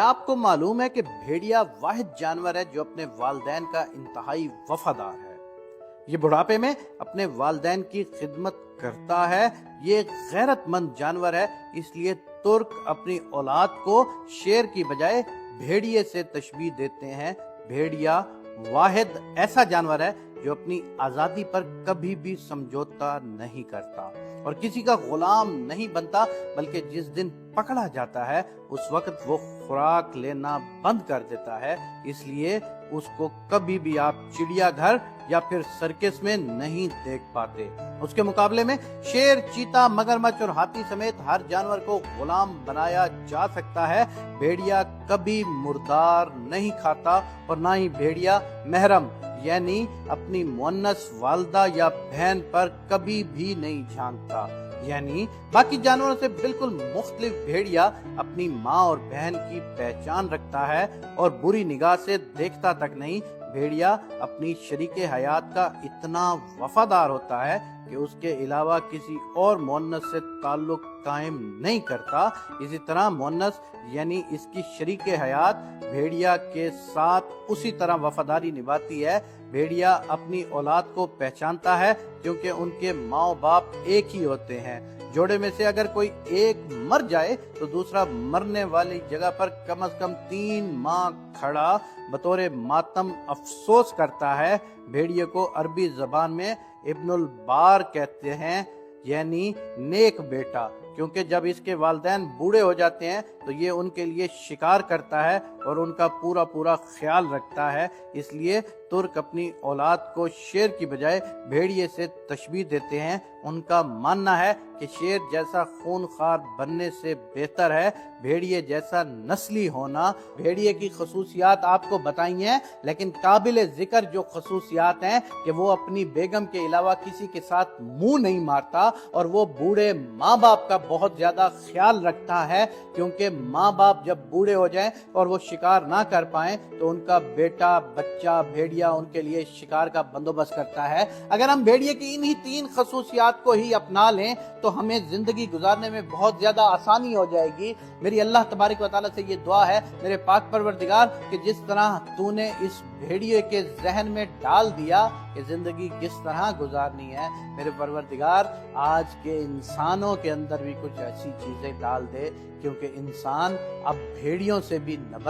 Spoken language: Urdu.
آپ کو معلوم ہے کہ بھیڑیا واحد جانور ہے جو اپنے والدین کا انتہائی وفادار ہے۔ یہ بڑھاپے میں اپنے والدین کی خدمت کرتا ہے۔ یہ ایک غیرت مند جانور ہے، اس لیے ترک اپنی اولاد کو شیر کی بجائے بھیڑیے سے تشبیہ دیتے ہیں۔ بھیڑیا واحد ایسا جانور ہے جو اپنی آزادی پر کبھی بھی سمجھوتا نہیں کرتا اور کسی کا غلام نہیں بنتا، بلکہ جس دن پکڑا جاتا ہے اس وقت وہ خوراک لینا بند کر دیتا ہے۔ اس لیے اس کو کبھی بھی آپ چڑیا گھر یا پھر سرکس میں نہیں دیکھ پاتے۔ اس کے مقابلے میں شیر، چیتا، مگرمچھ اور ہاتھی سمیت ہر جانور کو غلام بنایا جا سکتا ہے۔ بھیڑیا کبھی مردار نہیں کھاتا اور نہ ہی بھیڑیا محرم یعنی اپنی مؤنث والدہ یا بہن پر کبھی بھی نہیں جھانکتا۔ یعنی باقی جانوروں سے بالکل مختلف بھیڑیا اپنی ماں اور بہن کی پہچان رکھتا ہے اور بری نگاہ سے دیکھتا تک نہیں۔ بھیڑیا اپنی شریک حیات کا اتنا وفادار ہوتا ہے کہ اس کے علاوہ کسی اور مؤنث سے تعلق قائم نہیں کرتا۔ اسی طرح مؤنث یعنی اس کی شریک حیات بھیڑیا کے ساتھ اسی طرح وفاداری نبھاتی ہے۔ بھیڑیا اپنی اولاد کو پہچانتا ہے کیونکہ ان کے ماں و باپ ایک ہی ہوتے ہیں۔ جوڑے میں سے اگر کوئی ایک مر جائے تو دوسرا مرنے والی جگہ پر کم از کم 3 ماہ کھڑا بطور ماتم افسوس کرتا ہے۔ بھیڑیے کو عربی زبان میں ابن البار کہتے ہیں، یعنی نیک بیٹا، کیونکہ جب اس کے والدین بوڑھے ہو جاتے ہیں تو یہ ان کے لیے شکار کرتا ہے اور ان کا پورا خیال رکھتا ہے۔ اس لیے ترک اپنی اولاد کو شیر کی بجائے بھیڑیے سے تشبیہ دیتے ہیں۔ ان کا ماننا ہے کہ شیر جیسا خون خوار بننے سے بہتر ہے بھیڑیے جیسا نسلی ہونا۔ بھیڑیے کی خصوصیات آپ کو بتائی ہیں، لیکن قابل ذکر جو خصوصیات ہیں کہ وہ اپنی بیگم کے علاوہ کسی کے ساتھ منہ نہیں مارتا اور وہ بوڑھے ماں باپ کا بہت زیادہ خیال رکھتا ہے، کیونکہ ماں باپ جب بوڑھے ہو جائیں اور وہ شکار نہ کر پائیں تو ان کا بیٹا بچہ بھیڑیا ان کے لیے شکار کا بندوبست کرتا ہے۔ اگر ہم بھیڑیے کی انہی 3 خصوصیات کو ہی اپنا لیں تو ہمیں زندگی گزارنے میں بہت زیادہ آسانی ہو جائے گی۔ میری اللہ تبارک و تعالیٰ سے یہ دعا ہے میرے پاک پروردگار کہ جس طرح تو نے اس بھیڑیے کے ذہن میں ڈال دیا کہ زندگی کس طرح گزارنی ہے، میرے پروردگار آج کے انسانوں کے اندر بھی کچھ ایسی چیزیں ڈال دے، کیونکہ انسان اب بھیڑیوں سے بھی نبت